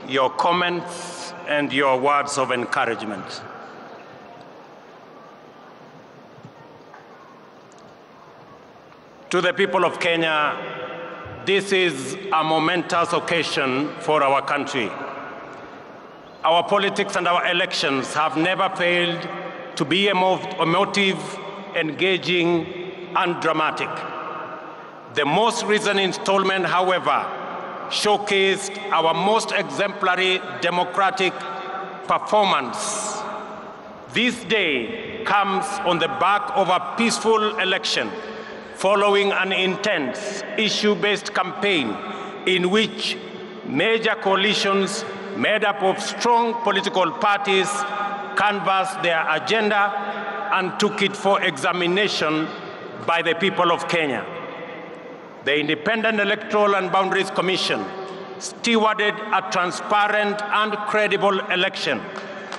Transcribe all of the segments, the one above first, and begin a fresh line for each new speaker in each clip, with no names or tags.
your comments and your words of encouragement. To the people of Kenya, this is a momentous occasion for our country. Our politics and our elections have never failed to be emotive, engaging, and dramatic. The most recent installment, however, showcased our most exemplary democratic performance. This day comes on the back of a peaceful election following an intense issue-based campaign in which major coalitions made up of strong political parties canvassed their agenda and took it for examination by the people of Kenya. The Independent Electoral and Boundaries Commission stewarded a transparent and credible election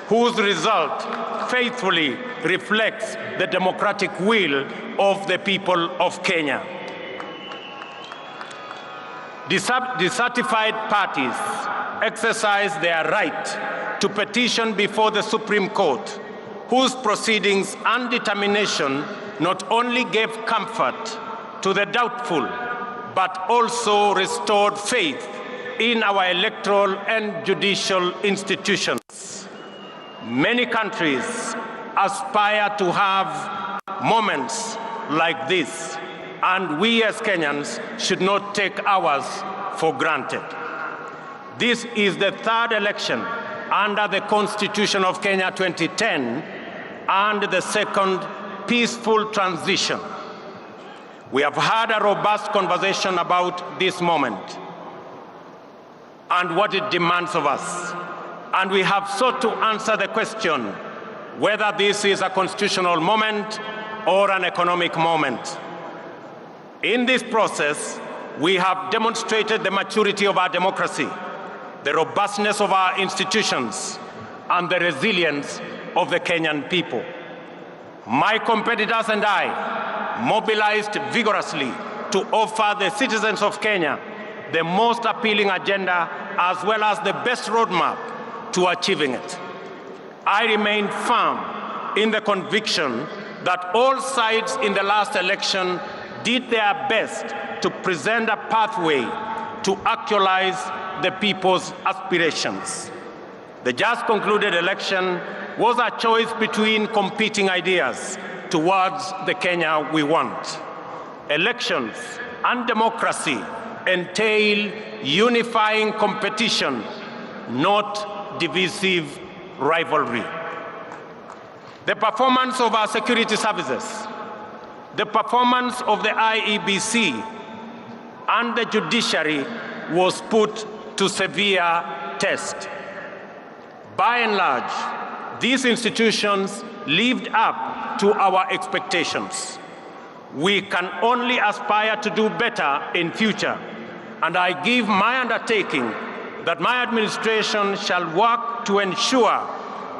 whose result faithfully reflects the democratic will of the people of Kenya. Dissatisfied parties exercised their right to petition before the Supreme Court, whose proceedings and determination not only gave comfort to the doubtful, but also restored faith in our electoral and judicial institutions. Many countries aspire to have moments like this, and we as Kenyans should not take ours for granted. This is the third election under the Constitution of Kenya 2010 and the second peaceful transition. We have had a robust conversation about this moment and what it demands of us. And we have sought to answer the question whether this is a constitutional moment or an economic moment. In this process, we have demonstrated the maturity of our democracy, the robustness of our institutions, and the resilience of the Kenyan people. My competitors and I mobilized vigorously to offer the citizens of Kenya the most appealing agenda as well as the best roadmap to achieving it. I remain firm in the conviction that all sides in the last election did their best to present a pathway to actualize the people's aspirations. The just concluded election was a choice between competing ideas towards the Kenya we want. Elections and democracy entail unifying competition, not divisive rivalry. The performance of our security services, the performance of the IEBC and the judiciary was put to severe test. By and large, these institutions lived up to our expectations. We can only aspire to do better in future, and I give my undertaking that my administration shall work to ensure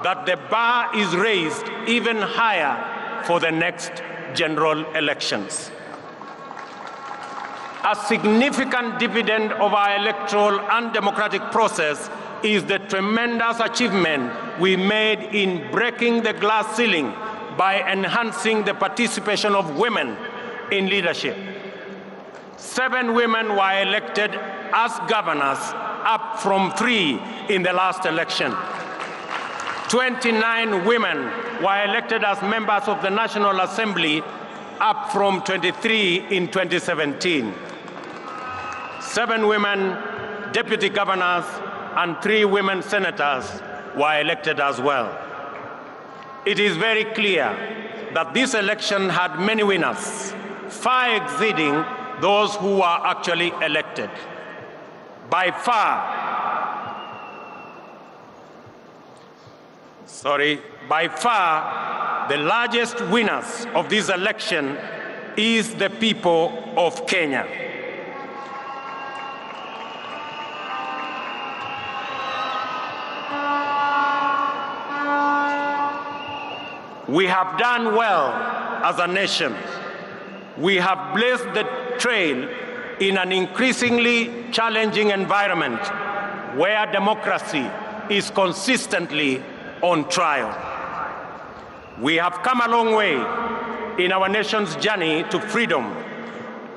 that the bar is raised even higher for the next general elections. A significant dividend of our electoral and democratic process is the tremendous achievement we made in breaking the glass ceiling by enhancing the participation of women in leadership. 7 women were elected as governors, up from 3 in the last election. 29 women were elected as members of the National Assembly, up from 23 in 2017. 7 women deputy governors and 3 women senators were elected as well. It is very clear that this election had many winners, far exceeding those who were actually elected. By far, the largest winners of this election is the people of Kenya. We have done well as a nation. We have blazed the trail in an increasingly challenging environment where democracy is consistently on trial. We have come a long way in our nation's journey to freedom,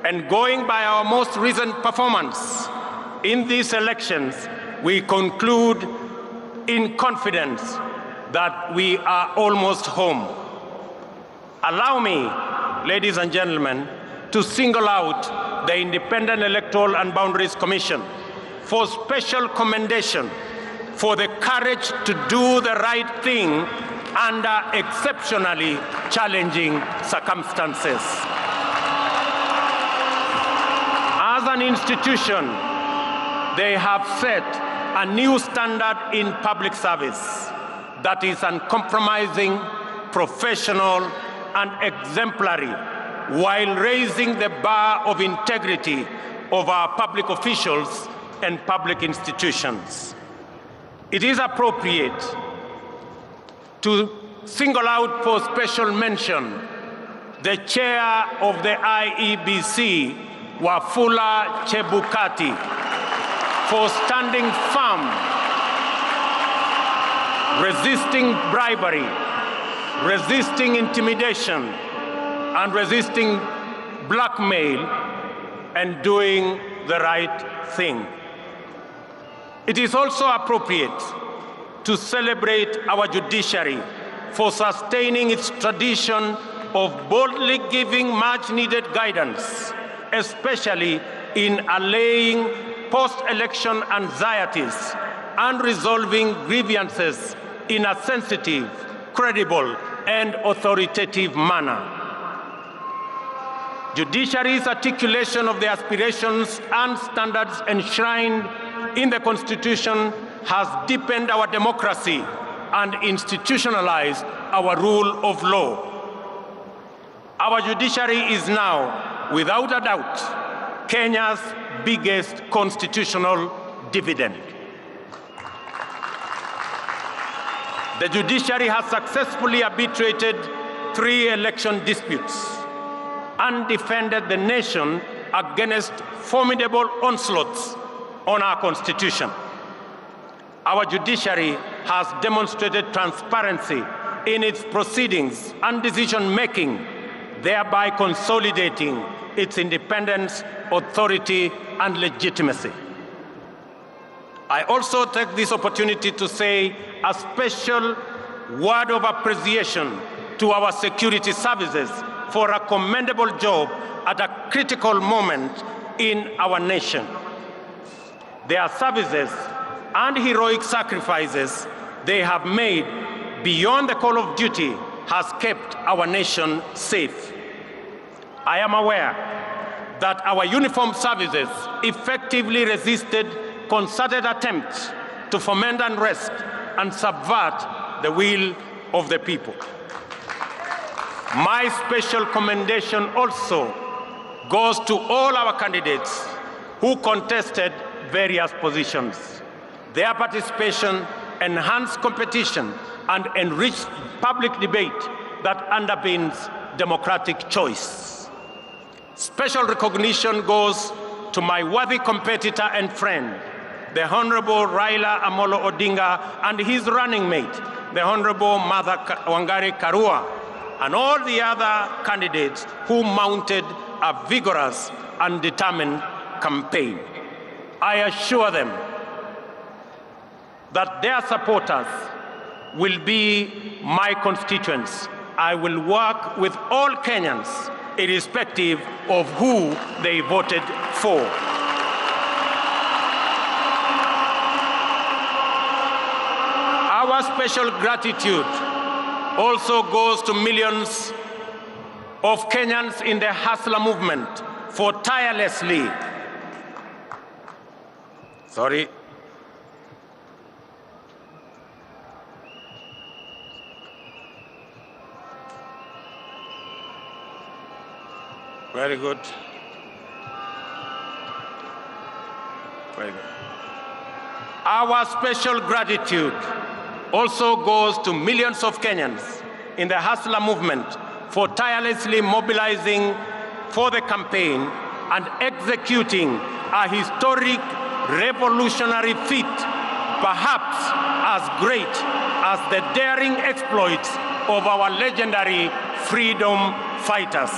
and going by our most recent performance in these elections, we conclude in confidence that we are almost home. Allow me, ladies and gentlemen, to single out the Independent Electoral and Boundaries Commission for special commendation for the courage to do the right thing under exceptionally challenging circumstances. As an institution, they have set a new standard in public service that is uncompromising, professional, and exemplary, while raising the bar of integrity of our public officials and public institutions. It is appropriate to single out for special mention the chair of the IEBC, Wafula Chebukati, for standing firm, resisting bribery, resisting intimidation, and resisting blackmail, and doing the right thing. It is also appropriate to celebrate our judiciary for sustaining its tradition of boldly giving much-needed guidance, especially in allaying post-election anxieties and resolving grievances in a sensitive, credible, and authoritative manner. Judiciary's articulation of the aspirations and standards enshrined in the Constitution has deepened our democracy and institutionalized our rule of law. Our judiciary is now, without a doubt, Kenya's biggest constitutional dividend. The judiciary has successfully arbitrated 3 election disputes and defended the nation against formidable onslaughts on our Constitution. Our judiciary has demonstrated transparency in its proceedings and decision-making, thereby consolidating its independence, authority, and legitimacy. I also take this opportunity to say a special word of appreciation to our security services for a commendable job at a critical moment in our nation. Their services and heroic sacrifices they have made beyond the call of duty has kept our nation safe. I am aware that our uniformed services effectively resisted concerted attempts to foment unrest and subvert the will of the people. My special commendation also goes to all our candidates who contested various positions. Their participation enhanced competition and enriched public debate that underpins democratic choice. Special recognition goes to my worthy competitor and friend, the Honorable Raila Amolo Odinga, and his running mate, the Honorable Martha Wangari Karua, and all the other candidates who mounted a vigorous and determined campaign. I assure them that their supporters will be my constituents. I will work with all Kenyans, irrespective of who they voted for. Our special gratitude also goes to millions of Kenyans in the Hustler movement for tirelessly Very good. Very good. Our special gratitude also goes to millions of Kenyans in the Hustler movement for tirelessly mobilizing for the campaign and executing a historic revolutionary feat, perhaps as great as the daring exploits of our legendary freedom fighters.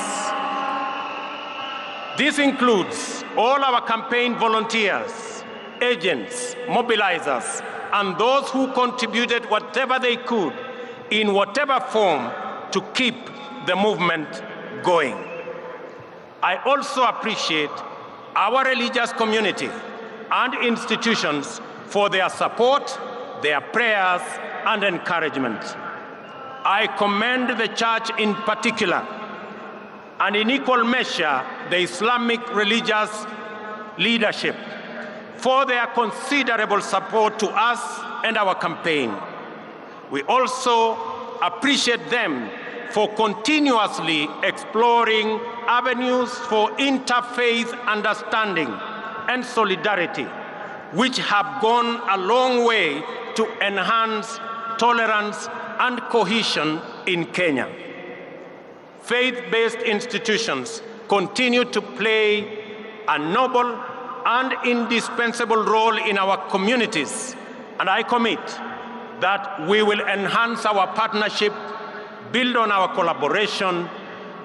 This includes all our campaign volunteers, agents, mobilizers, and those who contributed whatever they could in whatever form to keep the movement going. I also appreciate our religious community and institutions for their support, their prayers, and encouragement. I commend the church in particular, and in equal measure, the Islamic religious leadership for their considerable support to us and our campaign. We also appreciate them for continuously exploring avenues for interfaith understanding and solidarity, which have gone a long way to enhance tolerance and cohesion in Kenya. Faith-based institutions continue to play a noble and indispensable role in our communities, and I commit that we will enhance our partnership, build on our collaboration,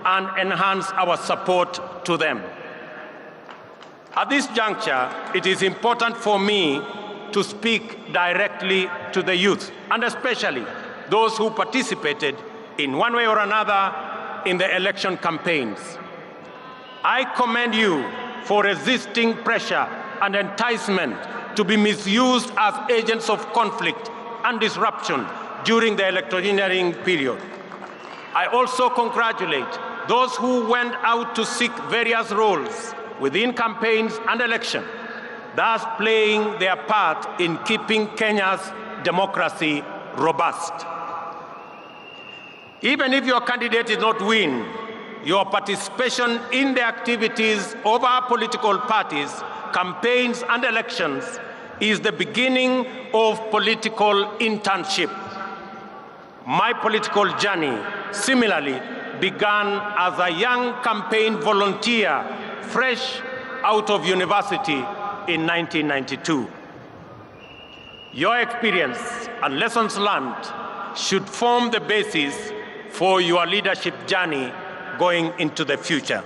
and enhance our support to them. At this juncture, it is important for me to speak directly to the youth, and especially those who participated in one way or another in the election campaigns. I commend you for resisting pressure and enticement to be misused as agents of conflict and disruption during the electioneering period. I also congratulate those who went out to seek various roles within campaigns and election, thus playing their part in keeping Kenya's democracy robust. Even if your candidate did not win, your participation in the activities of our political parties, campaigns, and elections is the beginning of political internship. My political journey similarly began as a young campaign volunteer fresh out of university in 1992. Your experience and lessons learned should form the basis for your leadership journey going into the future.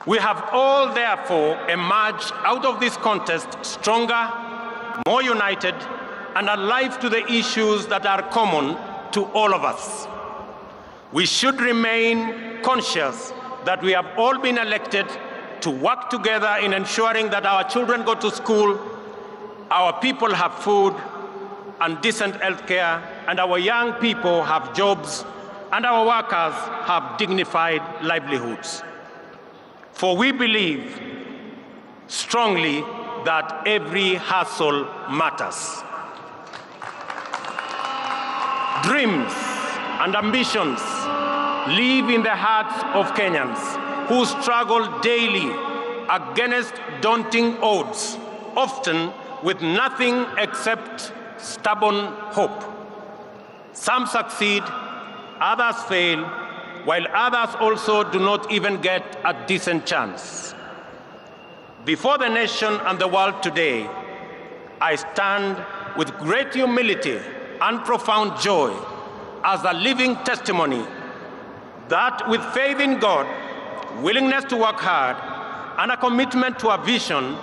We have all therefore emerged out of this contest stronger, more united, and alive to the issues that are common to all of us. We should remain conscious that we have all been elected to work together in ensuring that our children go to school, our people have food and decent health care, and our young people have jobs, and our workers have dignified livelihoods. For we believe strongly that every hustle matters. Dreams and ambitions live in the hearts of Kenyans who struggle daily against daunting odds, often with nothing except stubborn hope. Some succeed, others fail, while others also do not even get a decent chance. Before the nation and the world today, I stand with great humility and profound joy as a living testimony that with faith in God, willingness to work hard, and a commitment to a vision,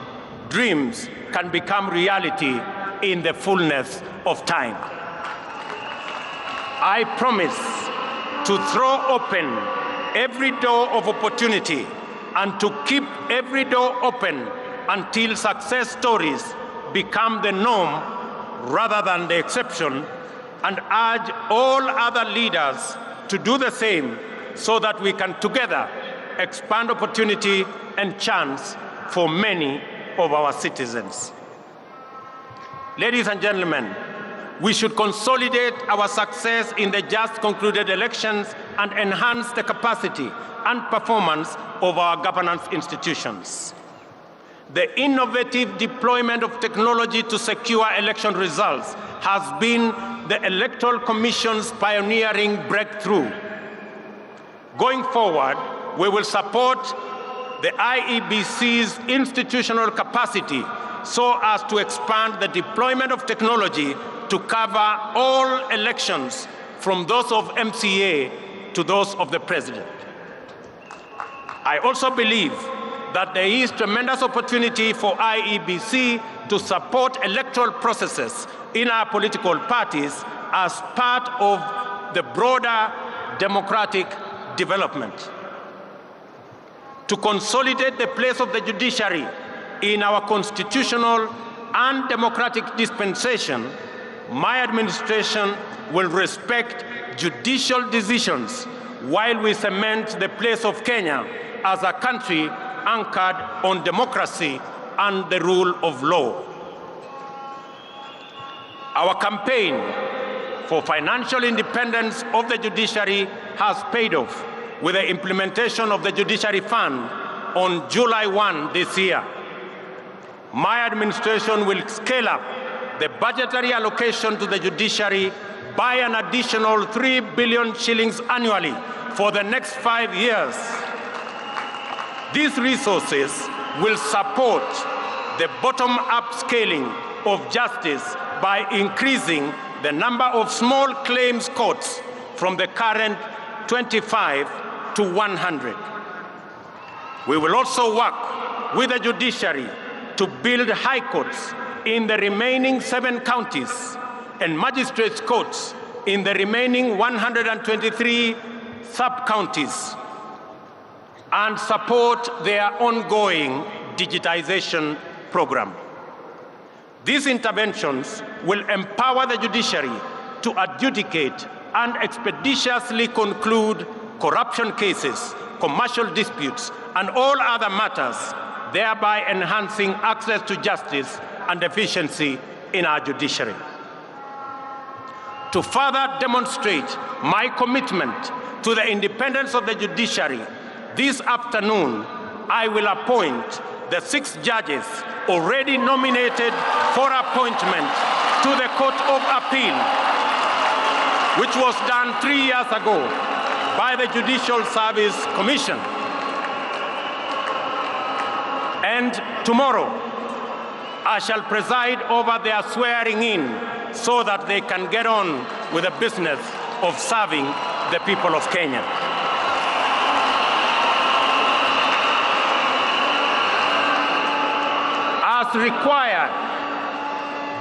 dreams can become reality in the fullness of time. I promise to throw open every door of opportunity and to keep every door open until success stories become the norm rather than the exception, and urge all other leaders to do the same so that we can together expand opportunity and chance for many of our citizens. Ladies and gentlemen, we should consolidate our success in the just concluded elections and enhance the capacity and performance of our governance institutions. The innovative deployment of technology to secure election results has been the Electoral Commission's pioneering breakthrough. Going forward, we will support the IEBC's institutional capacity so as to expand the deployment of technology to cover all elections from those of MCA to those of the president. I also believe that there is tremendous opportunity for IEBC to support electoral processes in our political parties as part of the broader democratic development. To consolidate the place of the judiciary in our constitutional and democratic dispensation, my administration will respect judicial decisions while we cement the place of Kenya as a country anchored on democracy and the rule of law. Our campaign for financial independence of the judiciary has paid off with the implementation of the Judiciary Fund on July 1 this year. My administration will scale up the budgetary allocation to the judiciary by an additional 3 billion shillings annually for the next 5 years. These resources will support the bottom-up scaling of justice by increasing the number of small claims courts from the current 25 to 100. We will also work with the judiciary to build high courts in the remaining 7 counties and magistrates' courts in the remaining 123 sub-counties and support their ongoing digitization program. These interventions will empower the judiciary to adjudicate and expeditiously conclude corruption cases, commercial disputes, and all other matters, thereby enhancing access to justice and efficiency in our judiciary. To further demonstrate my commitment to the independence of the judiciary, this afternoon I will appoint the 6 judges already nominated for appointment to the Court of Appeal, which was done 3 years ago by the Judicial Service Commission. And tomorrow, I shall preside over their swearing in so that they can get on with the business of serving the people of Kenya. As required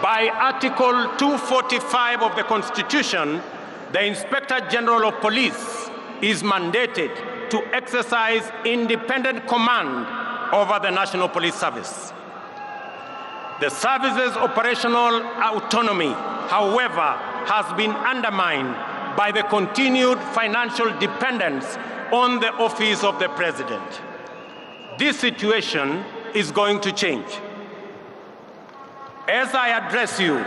by Article 245 of the Constitution, the Inspector General of Police is mandated to exercise independent command over the National Police Service. The service's operational autonomy, however, has been undermined by the continued financial dependence on the office of the President. This situation is going to change. As I address you,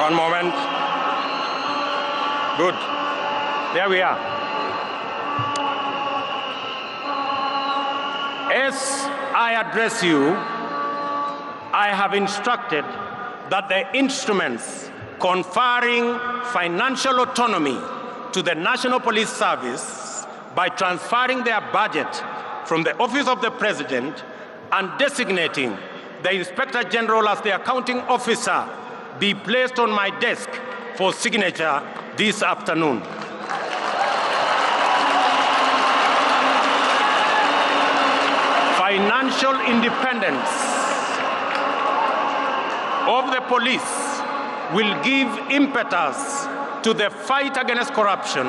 one moment. Good. There we are. As I address you, I have instructed that the instruments conferring financial autonomy to the National Police Service by transferring their budget from the Office of the President and designating the Inspector General as the accounting officer be placed on my desk for signature this afternoon. Financial independence of the police will give impetus to the fight against corruption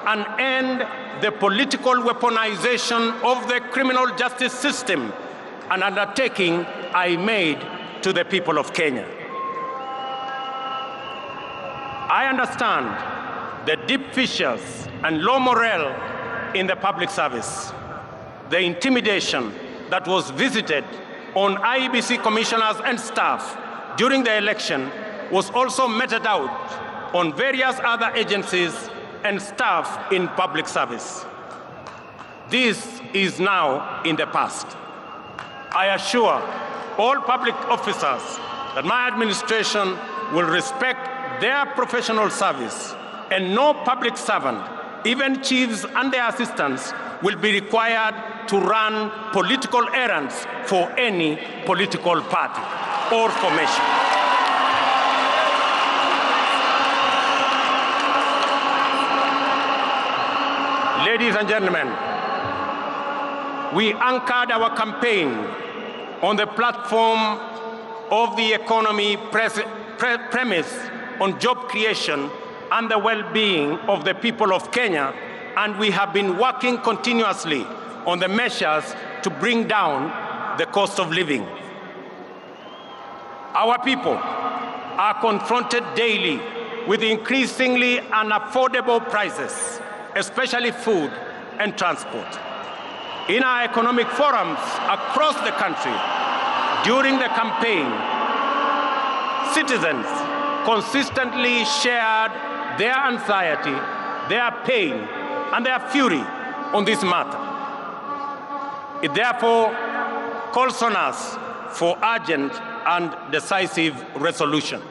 and end the political weaponization of the criminal justice system, an undertaking I made to the people of Kenya. I understand the deep fissures and low morale in the public service, the intimidation that was visited on IEBC commissioners and staff during the election was also meted out on various other agencies and staff in public service. This is now in the past. I assure all public officers that my administration will respect their professional service, and no public servant, even chiefs and their assistants, will be required to run political errands for any political party or formation. Ladies and gentlemen, we anchored our campaign on the platform of the economy premise on job creation and the well-being of the people of Kenya, and we have been working continuously on the measures to bring down the cost of living. Our people are confronted daily with increasingly unaffordable prices, especially food and transport. In our economic forums across the country, during the campaign, citizens consistently shared their anxiety, their pain, and their fury on this matter. It therefore calls on us for urgent and decisive resolution.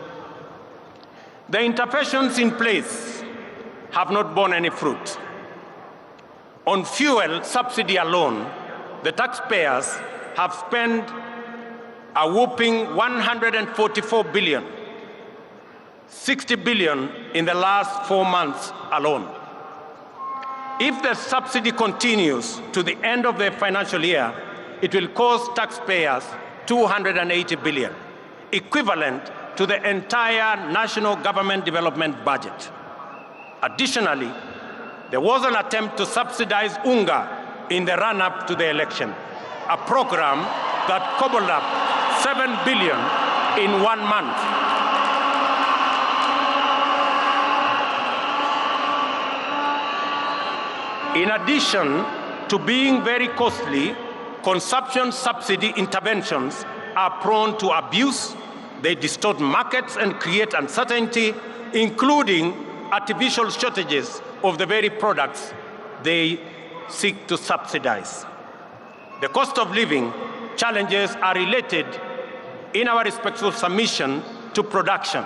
The interventions in place have not borne any fruit. On fuel subsidy alone, the taxpayers have spent a whopping 144 billion, 60 billion in the last 4 months alone. If the subsidy continues to the end of the financial year, it will cost taxpayers 280 billion, equivalent to the entire national government development budget. Additionally, there was an attempt to subsidize unga in the run-up to the election, a program that cobbled up 7 billion in 1 month. In addition to being very costly, consumption subsidy interventions are prone to abuse. They distort markets and create uncertainty, including artificial shortages of the very products they seek to subsidize. The cost of living challenges are related in our respectful submission to production.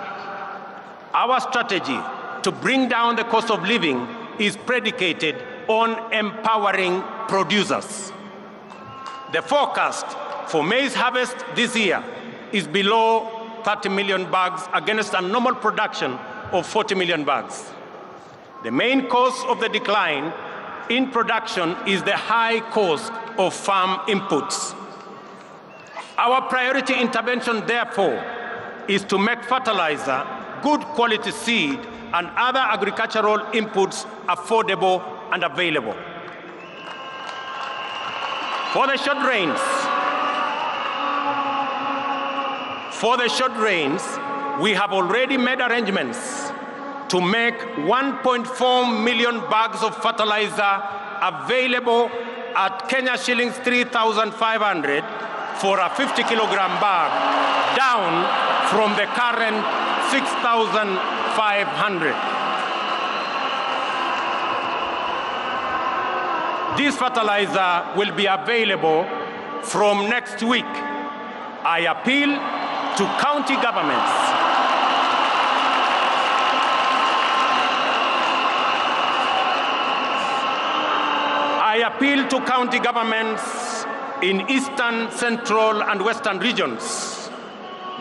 Our strategy to bring down the cost of living is predicated on empowering producers. The forecast for maize harvest this year is below 30 million bags against a normal production of 40 million bags. The main cause of the decline in production is the high cost of farm inputs. Our priority intervention, therefore, is to make fertilizer, good quality seed, and other agricultural inputs affordable and available. For the short rains, we have already made arrangements to make 1.4 million bags of fertilizer available at Kenya shillings 3,500 for a 50-kilogram bag, down from the current 6,500. This fertilizer will be available from next week. I appeal to county governments in eastern, central, and western regions,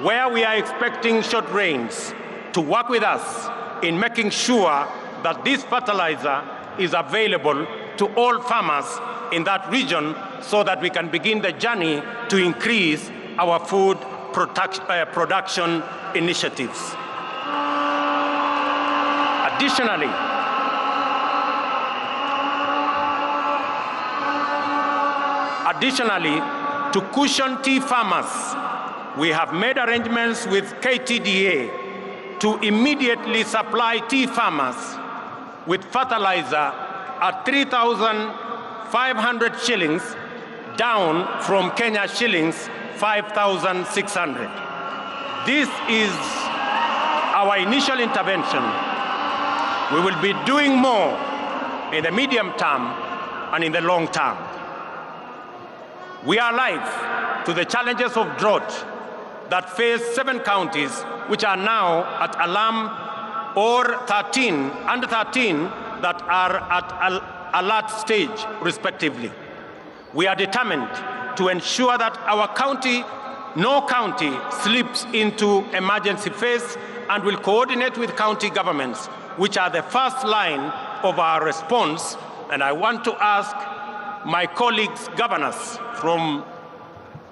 where we are expecting short rains, to work with us in making sure that this fertilizer is available to all farmers in that region so that we can begin the journey to increase our food production initiatives. Additionally, to cushion tea farmers, we have made arrangements with KTDA to immediately supply tea farmers with fertilizer at 3,500 shillings, down from Kenya shillings 5,600. This is our initial intervention. We will be doing more in the medium term and in the long term. We are alive to the challenges of drought that face 7 counties, which are now at alarm, or under 13 that are at alert stage, respectively. We are determined to ensure that no county slips into emergency phase, and will coordinate with county governments, which are the first line of our response. And I want to ask my colleagues, governors from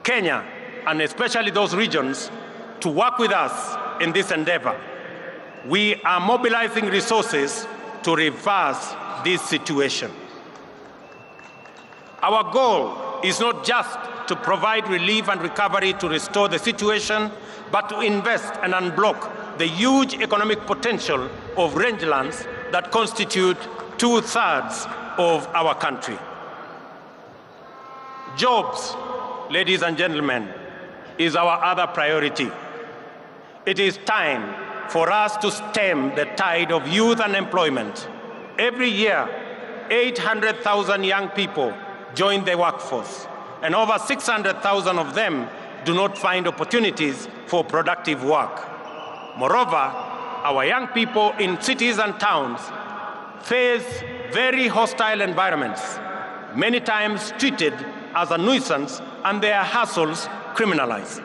Kenya, and especially those regions, to work with us in this endeavor. We are mobilizing resources to reverse this situation. Our goal is not just to provide relief and recovery to restore the situation, but to invest and unblock the huge economic potential of rangelands that constitute 2/3 of our country. Jobs, ladies and gentlemen, is our other priority. It is time for us to stem the tide of youth unemployment. Every year, 800,000 young people join the workforce, and over 600,000 of them do not find opportunities for productive work. Moreover, our young people in cities and towns face very hostile environments, many times treated as a nuisance and their hustles criminalized.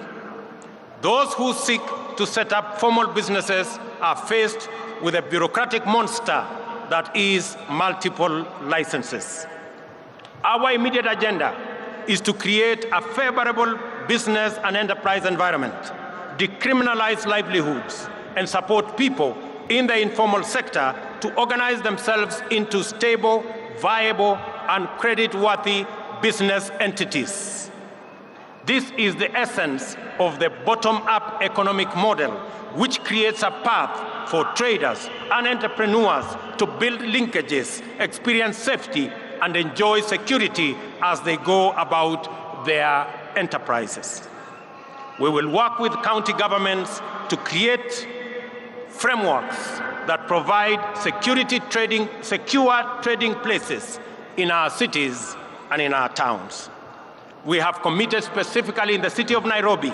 Those who seek to set up formal businesses are faced with a bureaucratic monster that is multiple licenses. Our immediate agenda is to create a favorable business and enterprise environment, decriminalize livelihoods, and support people in the informal sector to organize themselves into stable, viable, and credit-worthy business entities. This is the essence of the bottom-up economic model, which creates a path for traders and entrepreneurs to build linkages, experience safety, and enjoy security as they go about their enterprises. We will work with county governments to create frameworks that provide secure trading places in our cities and in our towns. We have committed specifically in the city of Nairobi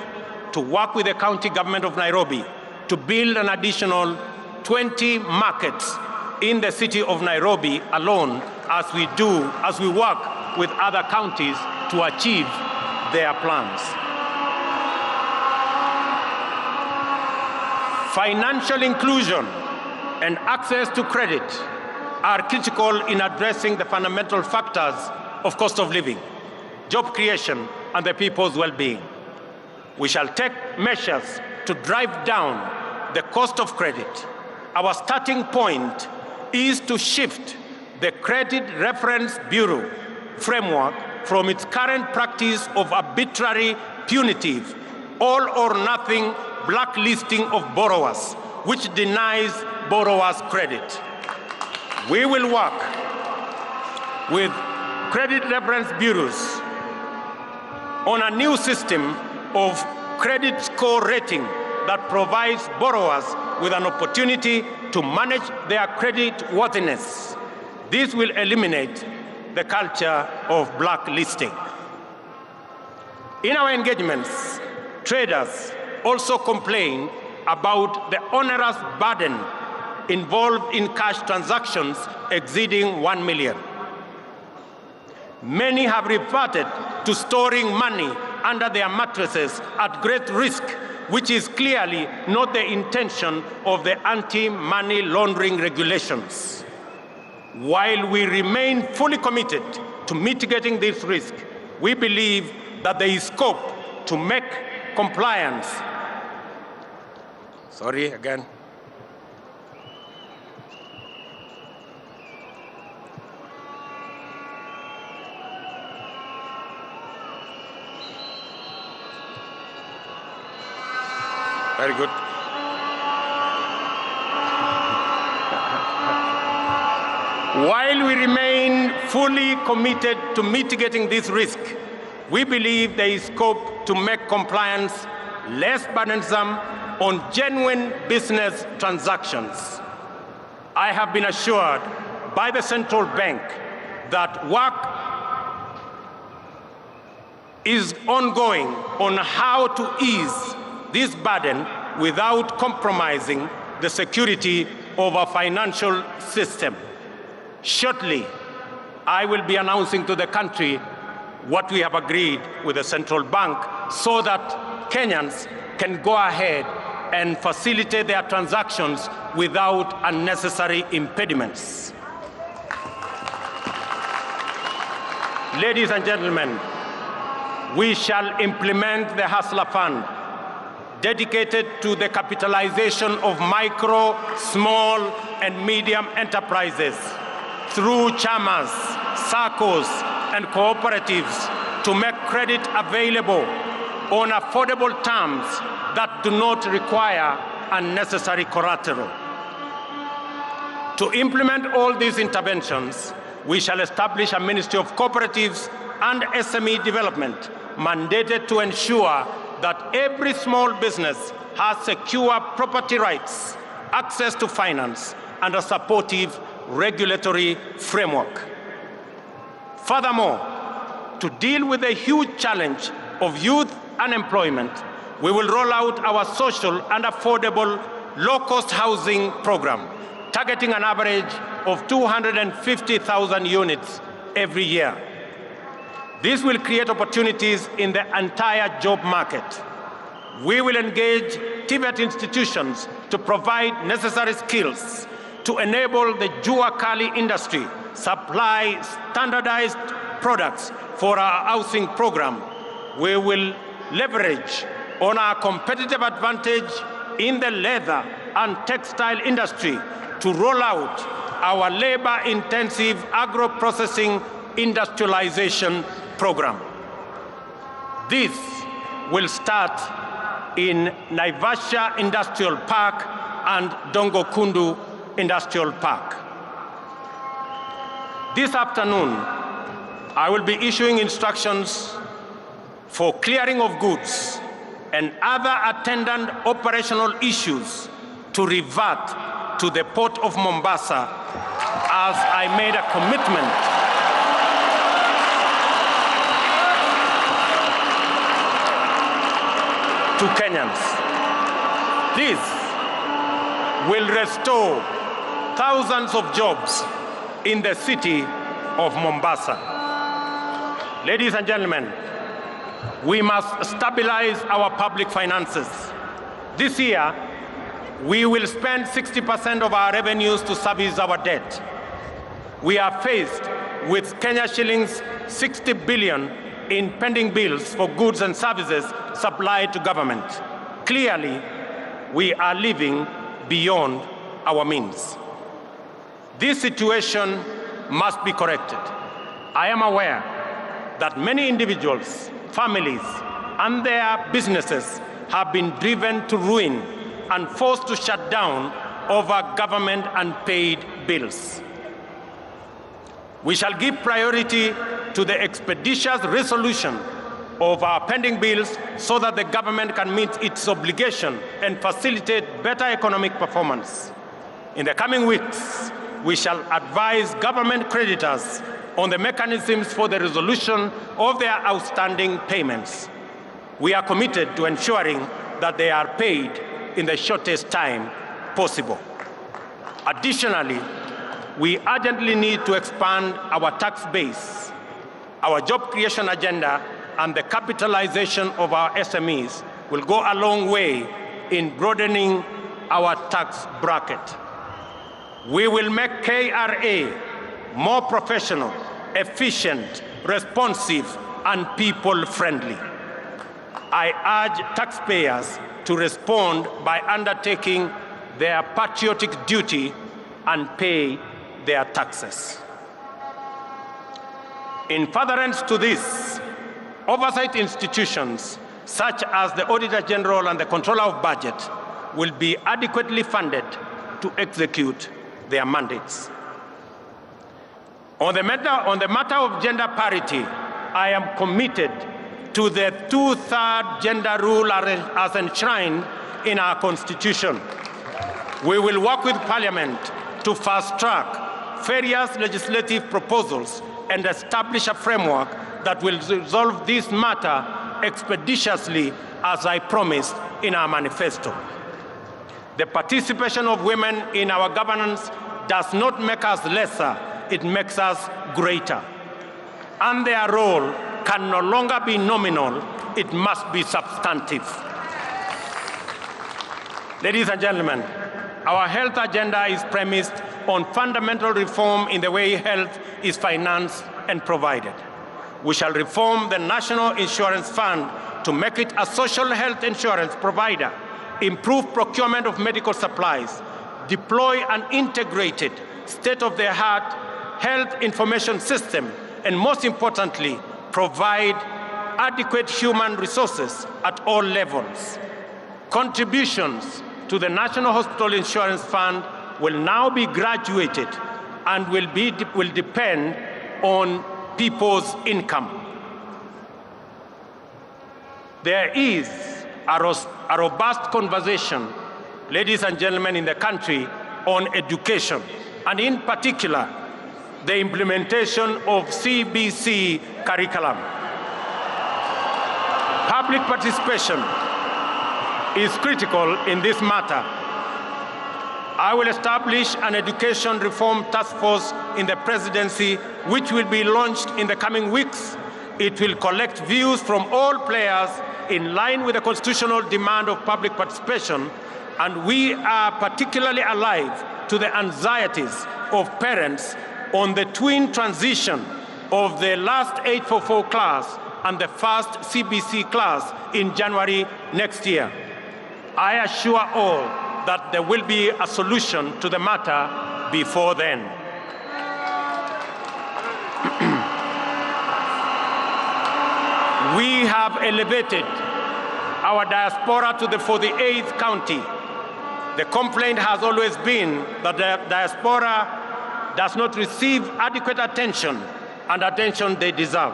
to work with the county government of Nairobi to build an additional 20 markets in the city of Nairobi alone, as we work with other counties to achieve their plans. Financial inclusion and access to credit are critical in addressing the fundamental factors of cost of living, job creation, and the people's well-being. We shall take measures to drive down the cost of credit. Our starting point is to shift the Credit Reference Bureau framework from its current practice of arbitrary, punitive, all-or-nothing blacklisting of borrowers, which denies borrowers credit. We will work with credit reference bureaus on a new system of credit score rating that provides borrowers with an opportunity to manage their credit worthiness. This will eliminate the culture of blacklisting. In our engagements, traders also complain about the onerous burden involved in cash transactions exceeding 1 million. Many have reverted to storing money under their mattresses at great risk, which is clearly not the intention of the anti-money laundering regulations. While we remain fully committed to mitigating this risk, we believe that there is scope to make compliance. Sorry, again. Very good. While we remain fully committed to mitigating this risk, we believe there is scope to make compliance less burdensome on genuine business transactions. I have been assured by the central bank that work is ongoing on how to ease this burden without compromising the security of our financial system. Shortly, I will be announcing to the country what we have agreed with the central bank so that Kenyans can go ahead and facilitate their transactions without unnecessary impediments. Ladies and gentlemen, we shall implement the Hustler Fund, dedicated to the capitalization of micro, small, and medium enterprises through chamas, SACCOs, and cooperatives to make credit available on affordable terms that do not require unnecessary collateral. To implement all these interventions, we shall establish a Ministry of Cooperatives and SME Development mandated to ensure that every small business has secure property rights, access to finance, and a supportive regulatory framework. Furthermore, to deal with the huge challenge of youth unemployment, we will roll out our social and affordable low-cost housing program, targeting an average of 250,000 units every year. This will create opportunities in the entire job market. We will engage TVET institutions to provide necessary skills to enable the Jua Kali industry supply standardized products for our housing program. We will leverage on our competitive advantage in the leather and textile industry to roll out our labor-intensive agro-processing industrialization program. This will start in Naivasha Industrial Park and Dongo Kundu Industrial Park. This afternoon, I will be issuing instructions for clearing of goods and other attendant operational issues to revert to the Port of Mombasa, as I made a commitment to Kenyans. This will restore thousands of jobs in the city of Mombasa. Ladies and gentlemen, we must stabilize our public finances. This year, we will spend 60% of our revenues to service our debt. We are faced with Kenya shillings 60 billion in pending bills for goods and services supplied to government. Clearly, we are living beyond our means. This situation must be corrected. I am aware that many individuals, families, and their businesses have been driven to ruin and forced to shut down over government unpaid bills. We shall give priority to the expeditious resolution of our pending bills so that the government can meet its obligation and facilitate better economic performance. In the coming weeks, we shall advise government creditors on the mechanisms for the resolution of their outstanding payments. We are committed to ensuring that they are paid in the shortest time possible. Additionally, we urgently need to expand our tax base. Our job creation agenda and the capitalization of our SMEs will go a long way in broadening our tax bracket. We will make KRA more professional, efficient, responsive, and people-friendly. I urge taxpayers to respond by undertaking their patriotic duty and pay their taxes. In furtherance to this, oversight institutions such as the Auditor General and the Controller of Budget will be adequately funded to execute their mandates. On the matter of gender parity, I am committed to the two-thirds gender rule as enshrined in our Constitution. We will work with Parliament to fast-track various legislative proposals and establish a framework that will resolve this matter expeditiously, as I promised in our manifesto. The participation of women in our governance does not make us lesser, it makes us greater. And their role can no longer be nominal, it must be substantive. Ladies and gentlemen, our health agenda is premised on fundamental reform in the way health is financed and provided. We shall reform the National Insurance Fund to make it a social health insurance provider, improve procurement of medical supplies, deploy an integrated, state-of-the-art health information system, and most importantly, provide adequate human resources at all levels. Contributions to the National Hospital Insurance Fund will now be graduated and will depend on people's income. There is a robust conversation, ladies and gentlemen, in the country on education, and in particular, the implementation of CBC curriculum. Public participation is critical in this matter. I will establish an education reform task force in the presidency, which will be launched in the coming weeks. It will collect views from all players in line with the constitutional demand of public participation, and we are particularly alive to the anxieties of parents on the twin transition of the last 844 class and the first CBC class in January next year. I assure all that there will be a solution to the matter before then. We have elevated our diaspora to the 48th county. The complaint has always been that the diaspora does not receive adequate attention and attention they deserve.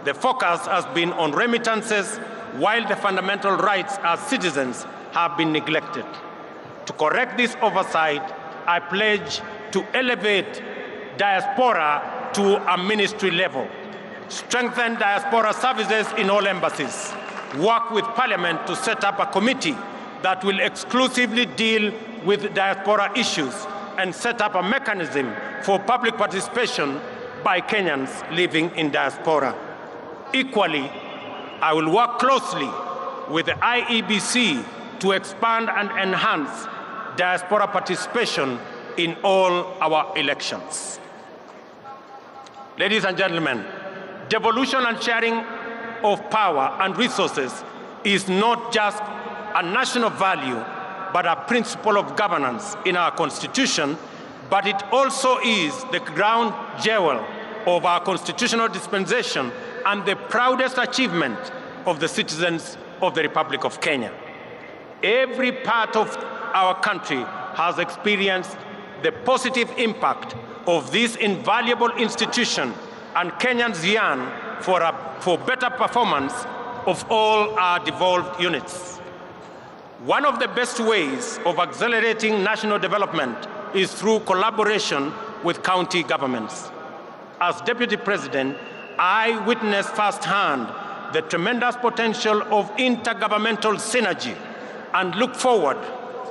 The focus has been on remittances, while the fundamental rights as citizens have been neglected. To correct this oversight, I pledge to elevate diaspora to a ministry level, strengthen diaspora services in all embassies, work with Parliament to set up a committee that will exclusively deal with diaspora issues, and set up a mechanism for public participation by Kenyans living in diaspora. Equally, I will work closely with the IEBC to expand and enhance diaspora participation in all our elections. Ladies and gentlemen, devolution and sharing of power and resources is not just a national value, but a principle of governance in our Constitution, but it also is the crown jewel of our constitutional dispensation and the proudest achievement of the citizens of the Republic of Kenya. Every part of our country has experienced the positive impact of this invaluable institution, and Kenyans yearn for better performance of all our devolved units. One of the best ways of accelerating national development is through collaboration with county governments. As Deputy President, I witnessed firsthand the tremendous potential of intergovernmental synergy and look forward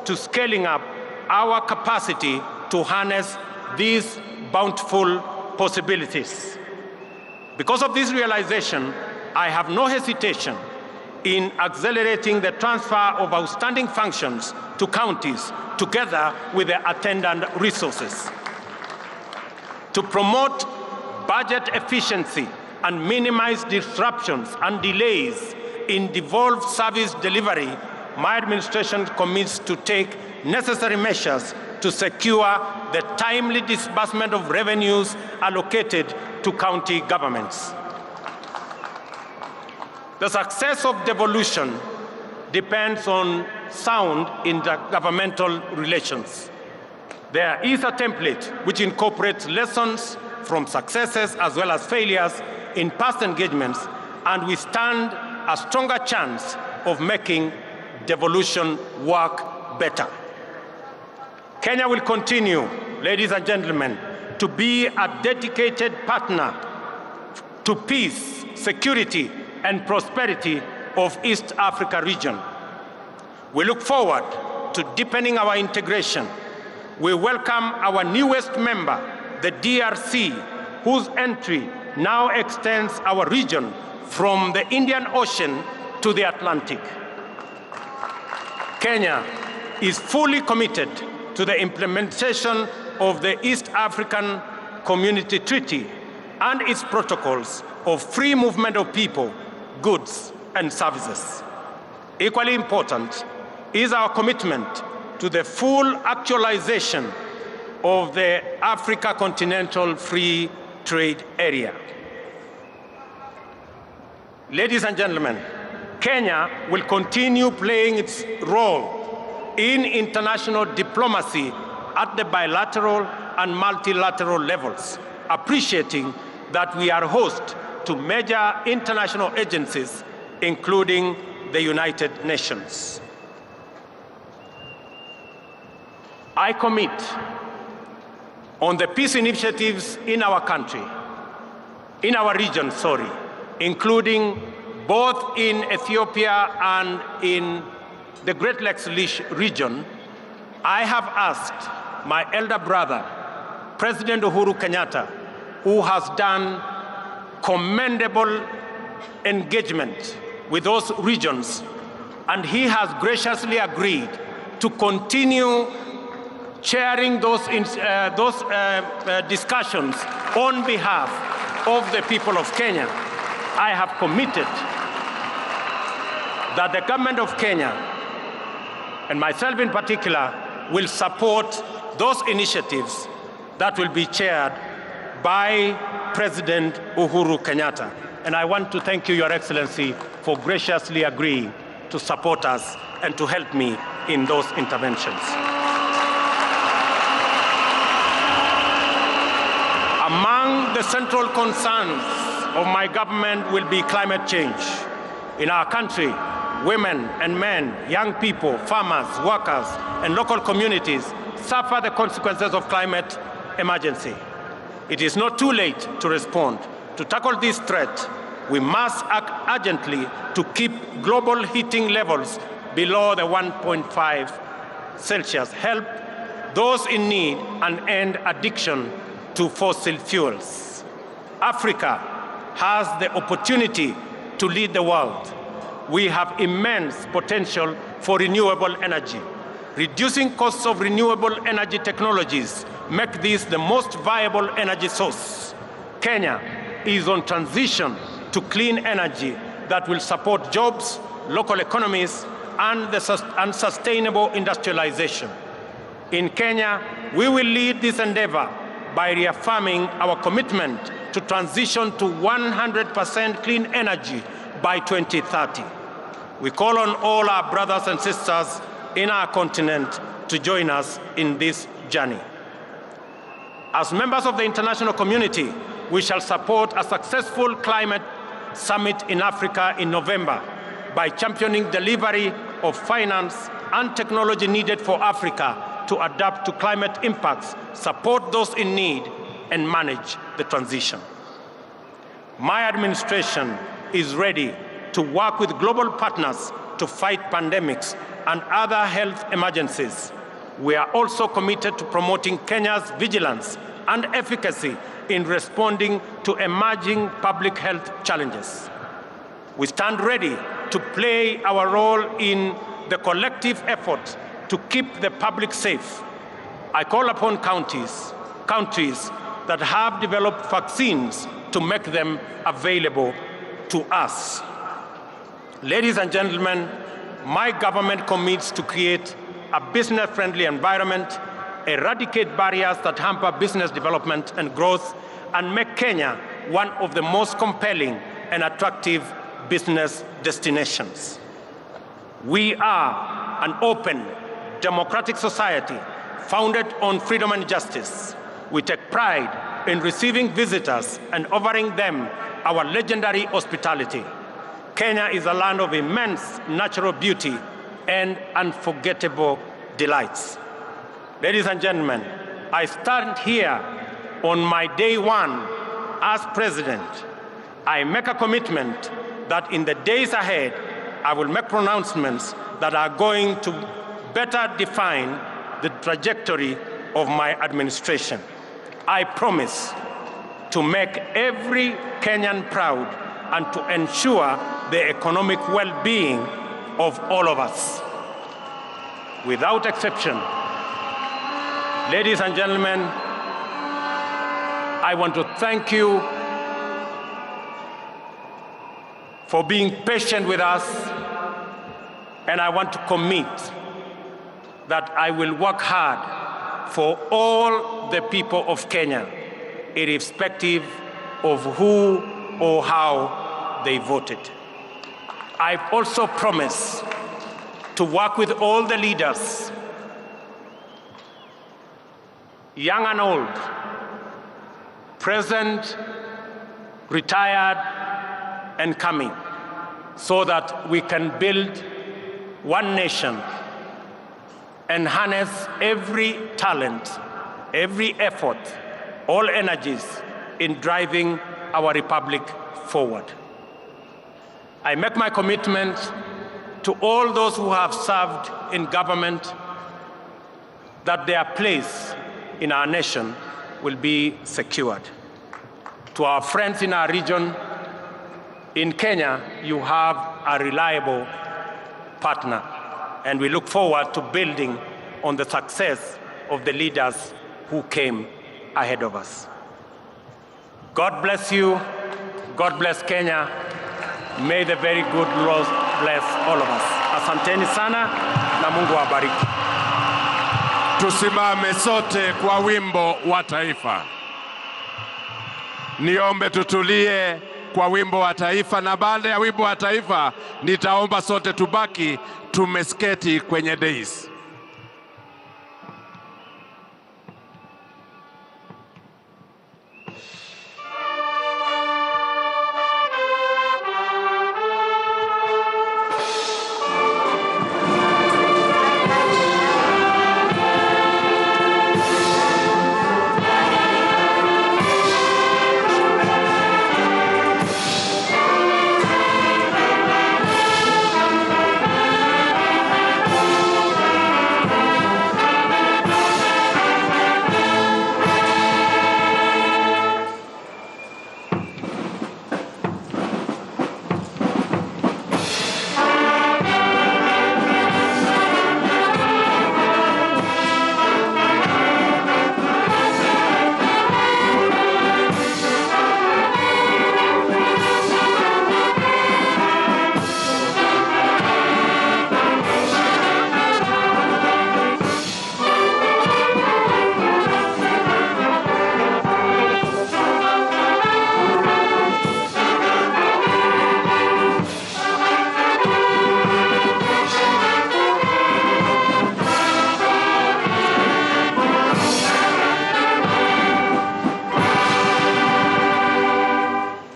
to scaling up our capacity to harness these bountiful possibilities. Because of this realization, I have no hesitation in accelerating the transfer of outstanding functions to counties together with the attendant resources. To promote budget efficiency and minimize disruptions and delays in devolved service delivery, my administration commits to take necessary measures to secure the timely disbursement of revenues allocated to county governments. The success of devolution depends on sound intergovernmental relations. There is a template which incorporates lessons from successes as well as failures in past engagements, and we stand a stronger chance of making devolution work better. Kenya will continue, ladies and gentlemen, to be a dedicated partner to peace, security, and prosperity of East Africa region. We look forward to deepening our integration. We welcome our newest member, the DRC, whose entry now extends our region from the Indian Ocean to the Atlantic. Kenya is fully committed to the implementation of the East African Community Treaty and its protocols of free movement of people, goods, and services. Equally important is our commitment to the full actualization of the Africa Continental Free Trade Area. Ladies and gentlemen, Kenya will continue playing its role in international diplomacy at the bilateral and multilateral levels, appreciating that we are host to major international agencies, including the United Nations. I commit on the peace initiatives in our country, in our region, including both in Ethiopia and in the Great Lakes region. I have asked my elder brother, President Uhuru Kenyatta, who has done commendable engagement with those regions, and he has graciously agreed to continue chairing those discussions on behalf of the people of Kenya. I have committed that the government of Kenya, and myself in particular, will support those initiatives that will be chaired by President Uhuru Kenyatta. And I want to thank you, Your Excellency, for graciously agreeing to support us and to help me in those interventions. Among the central concerns of my government will be climate change. In our country, women and men, young people, farmers, workers, and local communities suffer the consequences of climate emergency. It is not too late to respond. To tackle this threat, we must act urgently to keep global heating levels below the 1.5 Celsius, help those in need, and end addiction to fossil fuels. Africa has the opportunity to lead the world. We have immense potential for renewable energy. Reducing costs of renewable energy technologies make this the most viable energy source. Kenya is on transition to clean energy that will support jobs, local economies, and sustainable industrialization. In Kenya, we will lead this endeavor by reaffirming our commitment to transition to 100% clean energy by 2030. We call on all our brothers and sisters in our continent to join us in this journey. As members of the international community, we shall support a successful climate summit in Africa in November by championing delivery of finance and technology needed for Africa to adapt to climate impacts, support those in need, and manage the transition. My administration is ready to work with global partners to fight pandemics and other health emergencies. We are also committed to promoting Kenya's vigilance and efficacy in responding to emerging public health challenges. We stand ready to play our role in the collective effort to keep the public safe. I call upon countries that have developed vaccines to make them available to us. Ladies and gentlemen, my government commits to create a business-friendly environment, eradicate barriers that hamper business development and growth, and make Kenya one of the most compelling and attractive business destinations. We are an open, democratic society founded on freedom and justice. We take pride in receiving visitors and offering them our legendary hospitality. Kenya is a land of immense natural beauty and unforgettable delights. Ladies and gentlemen, I stand here on my day one as president I make a commitment that in the days ahead, I will make pronouncements that are going to better define the trajectory of my administration. I promise to make every Kenyan proud and to ensure the economic well-being of all of us. Without exception, ladies and gentlemen, I want to thank you for being patient with us, and I want to commit that I will work hard for all the people of Kenya, irrespective of who or how they voted. I've also promised to work with all the leaders, young and old, present, retired, and coming, so that we can build one nation and harness every talent, every effort, all energies in driving our republic forward. I make my commitment to all those who have served in government that their place in our nation will be secured. To our friends in our region, in Kenya, you have a reliable partner, and we look forward to building on the success of the leaders who came ahead of us. God bless you. God bless Kenya. May the very good Lord bless all of us. Asanteni sana na Mungu awabariki.
Tusimame sote kwa wimbo wa taifa. Niombe tutulie kwa wimbo wa taifa, na baada ya wimbo wa taifa nitaomba sote tubaki tumesketi kwenye dais.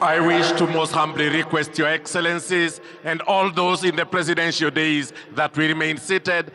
I wish to most humbly request Your Excellencies and all those in the presidential dais that we remain seated.